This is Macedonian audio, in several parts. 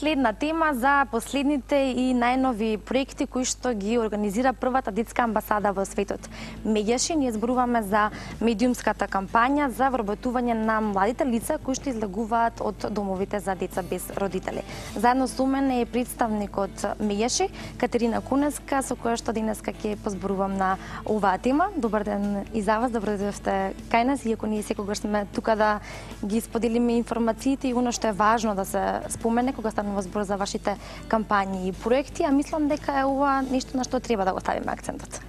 следна тема за последните и најнови проекти кои што ги организира првата детска амбасада во светот. Меѓаши, ние зборуваме за медиумската кампања за вработување на младите лица кои што излегуваат од домовите за деца без родители. Заедно со мене е представникот Меѓаши, Катерина Кунеска, со која што денеска ќе позборувам на оваа тема. Добар ден и за вас, добро дојдовте кај нас, иако ние секогаш сме тука да ги споделиме информациите и оно што е важно да се спомене кога станува збор за вашите кампањи и проекти, а мислам дека е ова нешто на што треба да го ставиме акцентот.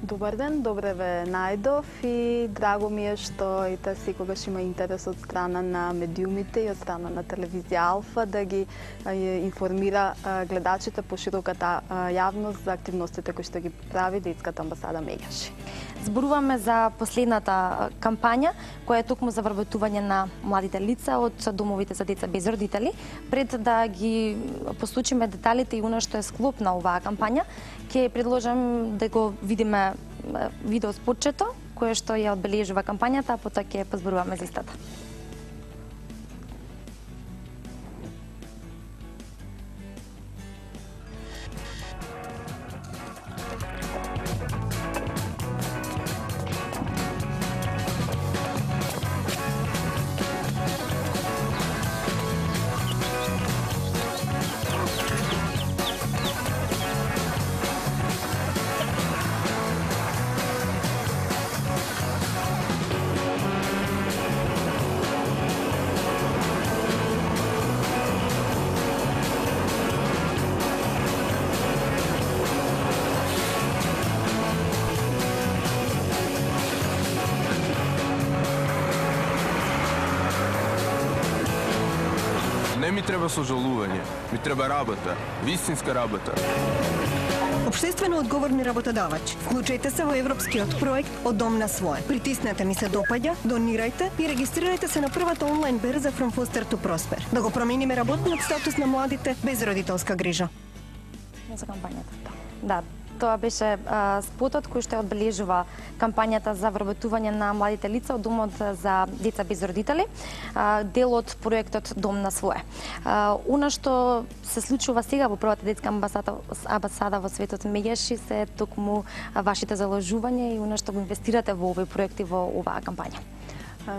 Добар ден, добре ве најдов и драго ми е што и та секогаш има интерес од страна на медиумите и од страна на телевизија Алфа да ги информира гледачите по широката јавност за активностите кои што ги прави детската амбасада Меѓаши. Зборуваме за последната кампања, која е токму за вработување на младите лица од домовите за деца без родители. Пред да ги посочиме деталите и оно што е склоп на оваа кампања, ќе предложам да го видиме видео спотчето, кое што ја одбележува кампањата, а потоа ќе позборуваме за истата. Не ми треба сожалување, ми треба работа, вистинска работа. Обштествено одговорни работодавач. Вклучете се во европскиот проект Од дом на свое. Притиснете ми се допаѓа, донирајте и регистрирајте се на првата онлайн берза From Foster to Prosper. Да го промениме работниот статус на младите без родителска грижа. За кампањата. Да, тоа беше спотот кој што одбележува кампањата за вработување на младите лица од домот за деца без родители, дел од проектот Дом на свое. Она што се случува сега во првата детска амбасада во светот Меѓаши се токму вашите заложувања и она што го инвестирате во овој проект и во оваа кампања.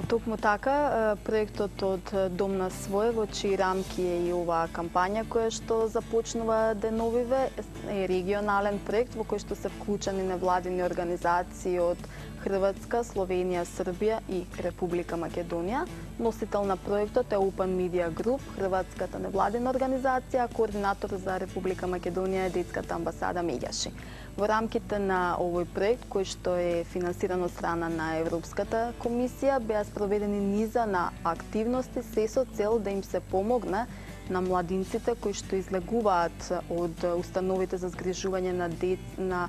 Токму така, проектот од Дом на свое, во чии рамки е и оваа кампања која што започнува деновиве, е регионален проект во кој што се вклучени невладини организации од Хрватска, Словенија, Србија и Република Македонија. Носител на проектот е Open Media Group, хрватската невладина организација, а координатор за Република Македонија е детската амбасада Меѓаши. Во рамките на овој проект, кој што е финансиран од страна на Европската комисија, беа спроведени низа на активности се со цел да им се помогне на младинците кои што излегуваат од установите за згрижување на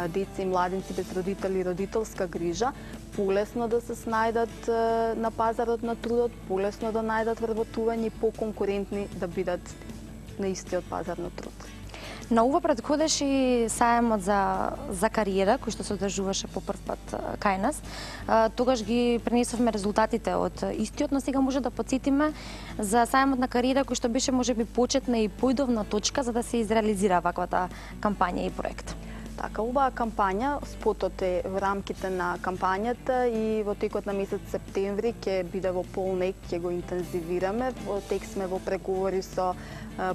деца и младинци без родители и родителска грижа, полесно да се снајдат на пазарот на трудот, полесно да најдат вработување и поконкурентни да бидат на истиот пазар на труд. На ова предходеше и саемот за кариера, кој што се одржуваше по прв пат кај нас. Тогаш ги пренесовме резултатите од истиот, но сега може да подсетиме за саемот на кариера кој што беше можеби почетна и поидовна точка за да се изреализира ваквата кампања и проект. Така, оваа кампања, спотот е во рамките на кампањата и во текот на месец септември ќе биде во полнек, ќе го интензивираме. Во тек сме во преговори со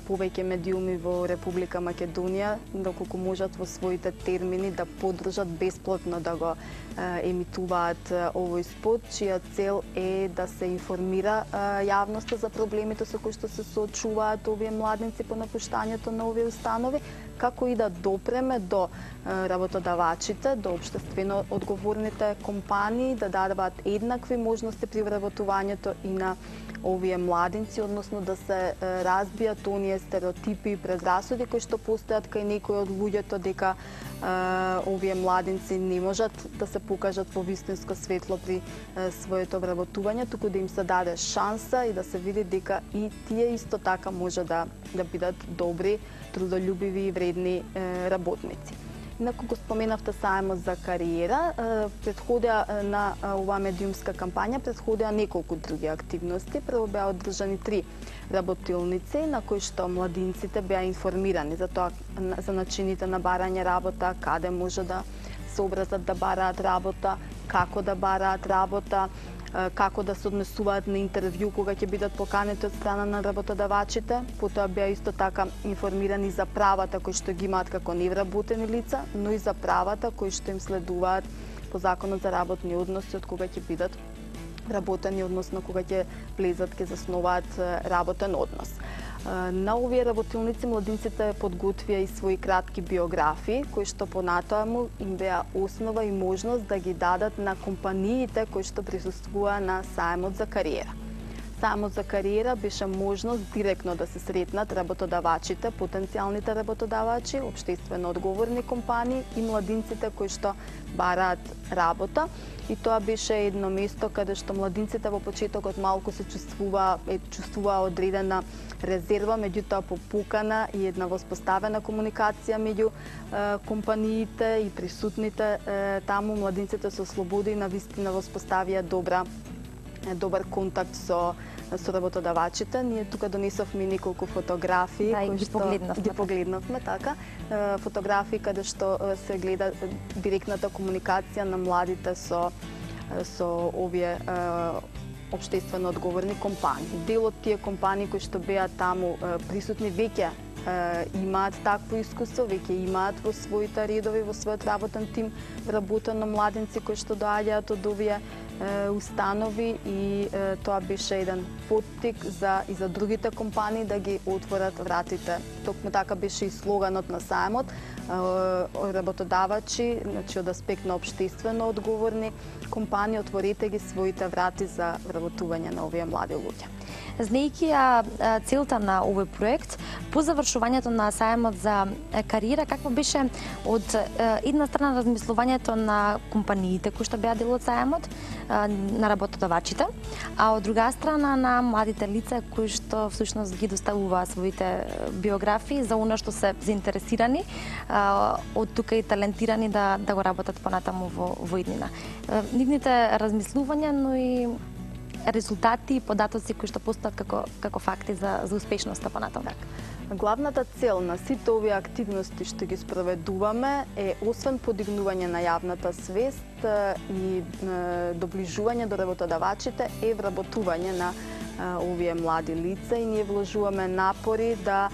повеќе медиуми во Република Македонија, доколку можат во своите термини да поддржат бесплатно да го емитуваат овој спот, чија цел е да се информира јавноста за проблемите со кои што се соочуваат овие младинци по напуштањето на овие установи, како и да допреме до работодавачите, до општествено одговорните компании, да дадуваат еднакви можности при вработувањето и на овие младинци, односно да се разбијат оние стереотипи и предрасуди кои што постојат кај некои од луѓето дека овие младинци не можат да се покажат во вистинско светло при своето вработување, туку да им се даде шанса и да се види дека и тие исто така може да бидат добри, трудолюбиви и вредни работници. Инаку го споменавте сајмот за кариера, предходеа на оваа медиумска кампања, предходеа неколку други активности. Прво беа одржани 3 работилници на кои што младинците беа информирани за тоа, за начините на барање работа, каде може да се образат да бараат работа, како да бараат работа, како да се однесуваат на интервју кога ќе бидат поканети од страна на работодавачите. Потоа беа исто така информирани за правата кои што ги имаат како невработени лица, но и за правата кои што им следуваат по Законот за работни односи од кога ќе бидат работени, односно кога ќе влезат, ќе заснуваат работен однос. На овие работилници младинците подготвија и своји кратки биографии, кои што понатаму им беа основа и можност да ги дадат на компаниите кои што присуствуваа на сајмот за кариера. Сајмот за кариера беше можност директно да се сретнат работодавачите, потенцијалните работодавачи, општествено одговорни компании и младинците кои што бараат работа. И тоа беше едно место каде што младинците во почетокот малку се чувствуваа одредена резерва, меѓутоа по покана и една воспоставена комуникација меѓу компаниите и присутните таму, младинците со слобода и навистина воспоставија добар контакт со работодавачите. Ние тука донесовме неколку фотографии кои што ги погледнавме, така. Фотографии каде што се гледа директната комуникација на младите со овие општествено одговорни компании. Дел од тие компании кои што беа таму присутни веќе имаат такво искуство, веќе имаат во своите редови, во својот работен тим вработено младинци кои што доаѓаат од овие установи и тоа беше еден поттик и за другите компании да ги отворат вратите. Токму така беше и слоганот на сајмот. Работодавачи, значи од аспект на општествено одговорни компании, отворете ги своите врати за вработување на овие млади луѓе. Знаејќи ја целта на овој проект, по завршувањето на сајмот за кариера, какво беше од една страна размислувањето на компаниите кои што беа дел од сајмот, на работодавачите, а од друга страна на младите лица кои што всушност ги доставуваа своите биографии за она што се заинтересирани, од тука и талентирани да го работат понатаму во иднина. Нивните размислувања, но и резултати и податоци кои што постојат како факти за успешноста понатаму. Главната цел на сите овие активности што ги спроведуваме е, освен подигнување на јавната свест и доближување до работодавачите, е вработување на овие млади лица и ние вложуваме напори да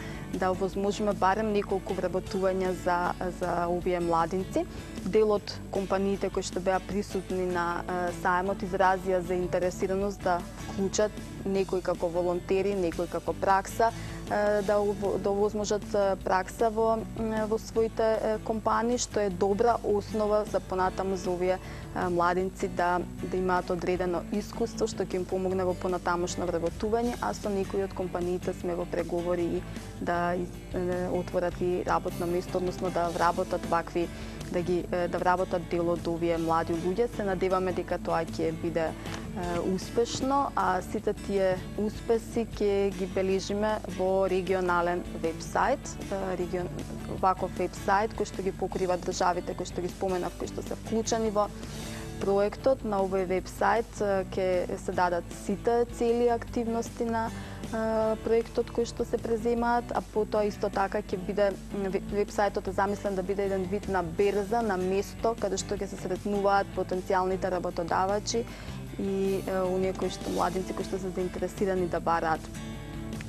овозможиме барем неколку вработувања за овие младинци. Дел од компаниите кои што беа присутни на сајмот изразија заинтересираност да вклучат некои како волонтери, некои како пракса, да овозможат пракса во своите компании, што е добра основа за понатаму за овие младинци да имаат одредено искуство што ќе им помогне во понатамошно вработување, а со некои од компаниите сме во преговори и да отворат и работно место, односно да вработат вакви, да вработат дел од овие млади луѓе. Се надеваме дека тоа ќе биде успешно, а сите тие успеси ќе ги бележиме во регионален вебсайт, ваков вебсайт кој што ги покрива државите кои што ги споменав, кои што се вклучени во проектот. На овој вебсайт ќе се дадат сите цели активности на проектот кои што се преземаат, а потоа исто така ќе биде вебсајтот е замислен да биде еден вид на берза, на место каде што ќе се сретнуваат потенцијалните работодавачи и оние кои што младинци кои што се заинтересирани да бараат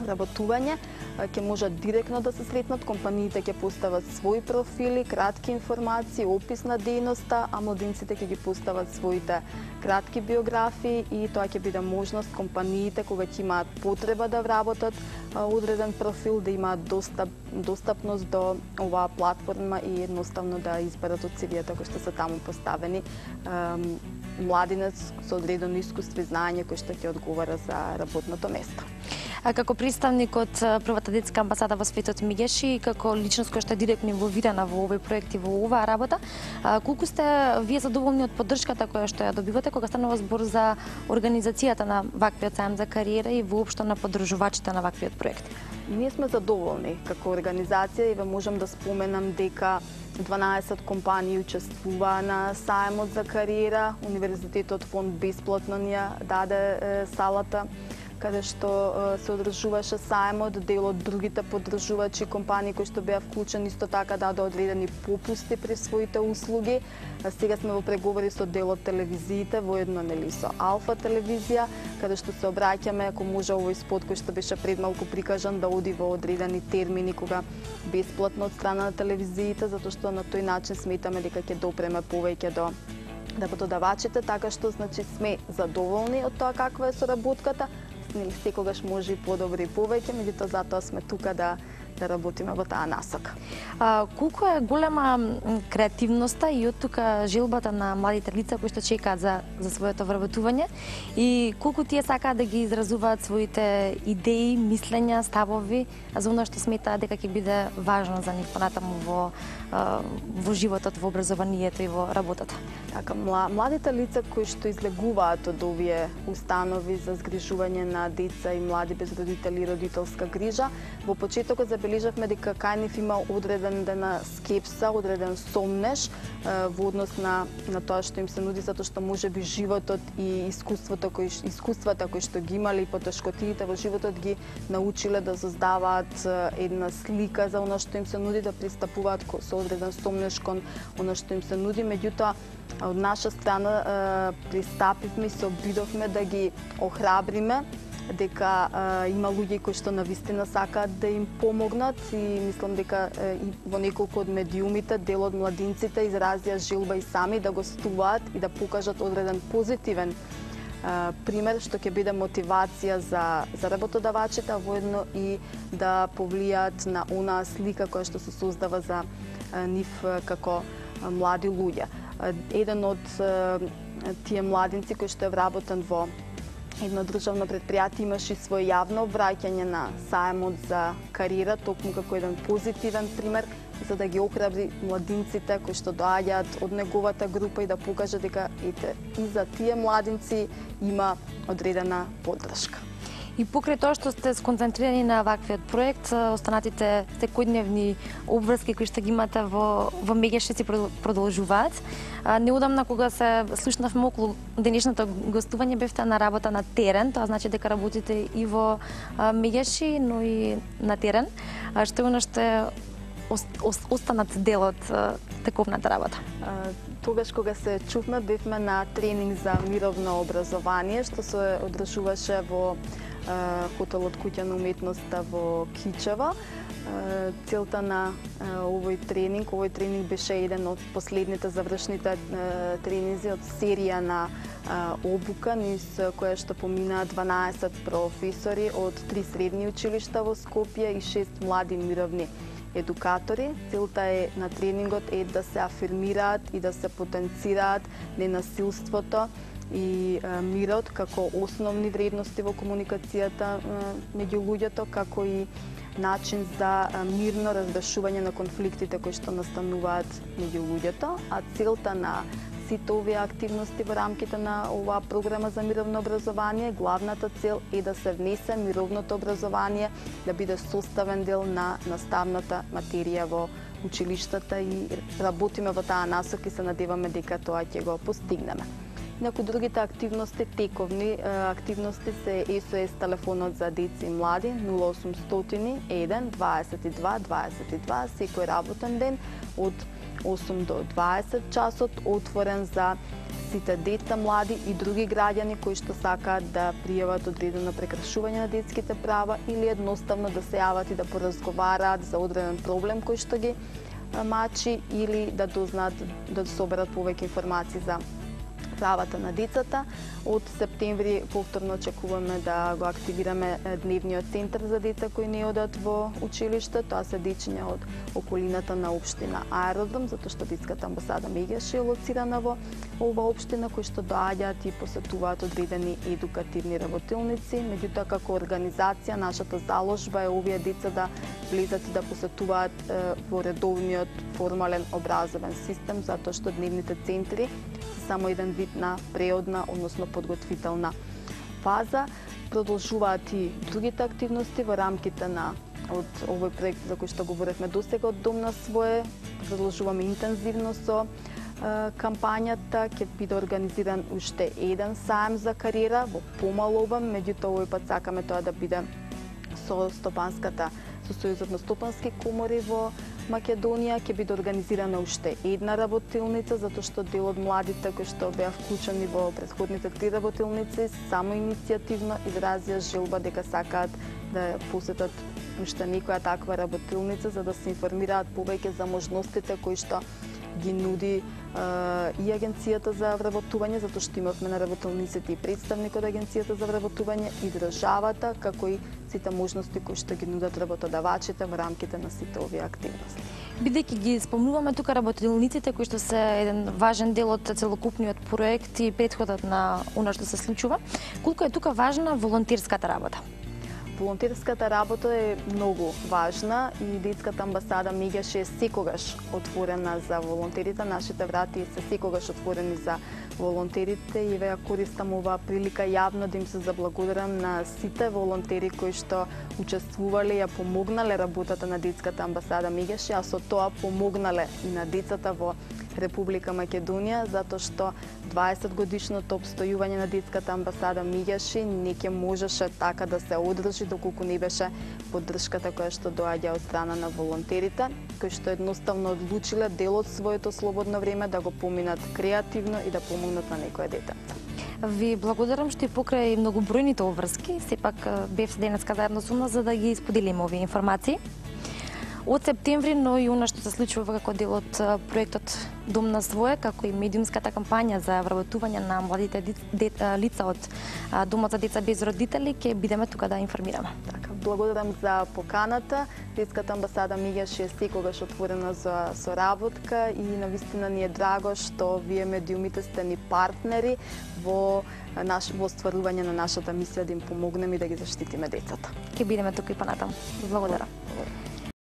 работување, ќе можат директно да се сретнат, компаниите ќе постават своји профили, кратки информации, опис на дејноста, а младинците ќе ги постават своите кратки биографии и тоа ќе биде можност компаниите кога ќе имаат потреба да вработат одреден профил, да имаат достапност до оваа платформа и едноставно да изберат од CV-та кои што се таму поставени младинец со одредено искуство и знаење кој што ќе одговара за работното место. Како представник од првата детска амбасада во светот Мегеши и како личност која што е директно инволвирана во овој проект и во оваа работа, колку сте вие задоволни од поддршката која што ја добивате кога станува збор за организацијата на ваквиот сајм за кариера и воопшто на поддржувачите на ваквиот проект? Ние сме задоволни како организација и ве можам да споменам дека 12 компании учествува на саемот за кариера. Универзитетот фонд бесплатно ни ја даде салата каде што се одржуваше саемот, дел од другите поддржувачи компании кои што беа вклучени исто така даде одредени попусти при своите услуги. Сега сме во преговори со дел од телевизиите, воедно нели со Алфа телевизија, каде што се обраќаме, ако може овој спот кој што беше пред малку прикажан да оди во одредени термини кога бесплатно од страна на телевизиите, затоа што на тој начин сметаме дека ќе допреме повеќе до работодавачите, така што значи сме задоволни од тоа каква е соработката. Секогаш може и подобри повеќе, меѓутоа затоа сме тука да работиме во таа насока. Колку е голема креативноста и од тука желбата на младите лица кои што чекаат за своето вработување и колку тие сакаат да ги изразуваат своите идеи, мислења, ставови за она што сметаат дека ќе биде важно за нив понатаму во животот, во образованието и во работата. Така, младите лица кои што излегуваат од овие установи за згрижување на деца и млади без родители и родителска грижа, во почетокот забележавме дека кај нив има одредена скепса, одреден сомнеж во однос на тоа што им се нуди, затоа што можеби животот и искуствата кои што ги имале и потешкотиите во животот ги научиле да создаваат една слика за она што им се нуди, да пристапуваат со одреден сомнеж кон она што им се нуди. Меѓутоа, од наша страна пристапивме и се обидовме да ги охрабриме дека има луѓе кои што навистина сакаат да им помогнат и мислам дека и во неколку од медиумите дел од младинците изразија желба и сами да гостуваат и да покажат одреден позитивен пример што ќе биде мотивација за работодавачите, а воедно и да повлијаат на онаа слика која што се создава за нив како млади луѓе. Еден од тие младинци кој што е вработен во едно државно предпријатие имаше свој јавно обраќање на саемот за кариера, токму како еден позитивен пример, за да ги охрабри младинците кои што доаѓаат од неговата група и да покаже дека ете и за тие младинци има одредена поддршка. И покрај тоа што сте сконцентрирани на ваквиот проект, останатите секојдневни обврски кои што ги имате во Мегеши си продолжуваат. Неодамна кога се слушнавме околу денешното гостување бевте на работа на терен, тоа значи дека работите и во Мегеши, но и на терен, што е она што е останат дел од тековната работа. Тогаш кога се чувме, бевме на тренинг за мировно образование, што се одржуваше во хотелот Куќа на уметноста во Кичево. Целта на овој тренинг беше еден од последните завршните тренинзи од серија на обука, низ која што поминаа 12 професори од 3 средни училишта во Скопје и 6 млади мировни едукатори. Целта на тренингот е да се афирмираат и да се потенцираат ненасилството и мирот како основни вредности во комуникацијата меѓу луѓето, како и начин за мирно разрешување на конфликтите кои што настануваат меѓу луѓето, а целта на сите овие активности во рамките на оваа програма за мировно образование, главната цел е да се внесе мировното образование, да биде составен дел на наставната материја во училиштата и работиме во таа насока и се надеваме дека тоа ќе го постигнеме. Некои другите активности, тековни активности се SOS телефонот за деца и млади 0800 1 22 22 секој работен ден од 8 до 20 часот, отворен за сите деца, млади и други граѓани кои што сакаат да пријават одредено прекршување на детските права или едноставно да се јават и да поразговараат за одреден проблем кој што ги мачи или да дознаат, да соберат повеќе информации за правата на децата. Од септември повторно очекуваме да го активираме дневниот центар за деца кои не одат во училиште. Тоа се дечиња од околината на општина Аеродром, затоа што детската амбасада Мегеши е лоцирана во ова општина, кои што доаѓаат и посетуваат одредени едукативни работилници. Меѓутоа, како организација, нашата заложба е овие деца да влезат и да посетуваат во редовниот формален образовен систем, затоа што дневните центри се само еден вид на преодна, односно подготвителна фаза. Продолжуваат и другите активности во рамките на од овој проект за кој што говоревме досега од Дом на свое. продолжуваме интензивно со кампањата. Ќе биде организиран уште еден саем за кариера во помал обем, меѓутоа овој пат сакаме тоа да биде со Сојузот на стопански комори во Македонија. Ќе биде организирана уште една работилница, затоа што дел од младите кои што беа вклучени во претходните 3 работилници само иницијативно изразија желба дека сакаат да посетат уште некоја таква работилница за да се информираат повеќе за можностите кои што ги нуди и Агенцијата за вработување, затоа што имавме на работилниците и представник од Агенцијата за вработување и државата, како и сите можности кои што ги нудат работодавачите во рамките на сите овие активности. Бидејќи ги спомнуваме тука работилниците кои што се еден важен дел од целокупниот проект и претходот на она што се случува, колку е тука важна волонтерската работа? Волонтерската работа е многу важна и детската амбасада Мегјаш е секогаш отворена за волонтерите. Нашите врати се секогаш отворени за волонтерите и ја користам оваа прилика јавно да им се заблагодарам на сите волонтери кои што учествувале и ја помогнале работата на детската амбасада Мегјаш, а со тоа помогнале и на децата во Република Македонија, затоа што 20 годишното обстојување на детската амбасада Мегјаши не ќе можеше така да се одржи доколку не беше поддршката која што доаѓа од страна на волонтерите, кои што едноставно одлучиле дел од своето слободно време да го поминат креативно и да помогнат на некое дете. Ви благодарам што и покрај многобројните обврски, сепак бевте денеска заедно со нас за да ги споделиме овие информации. Од септември, но и она што се случува како дел од проектот Дом на свое, како и медиумската кампања за вработување на младите лица од Домот за деца без родители, ќе бидеме тука да информираме. Така, благодарам за поканата. Детската амбасада Мегјаш е секогаш отворена за соработка и навистина ни е драго што вие медиумите сте ни партнери во остварување на нашата мисија да им помогнеме и да ги заштитиме децата. Ќе бидеме тука и понатаму. Благодарам.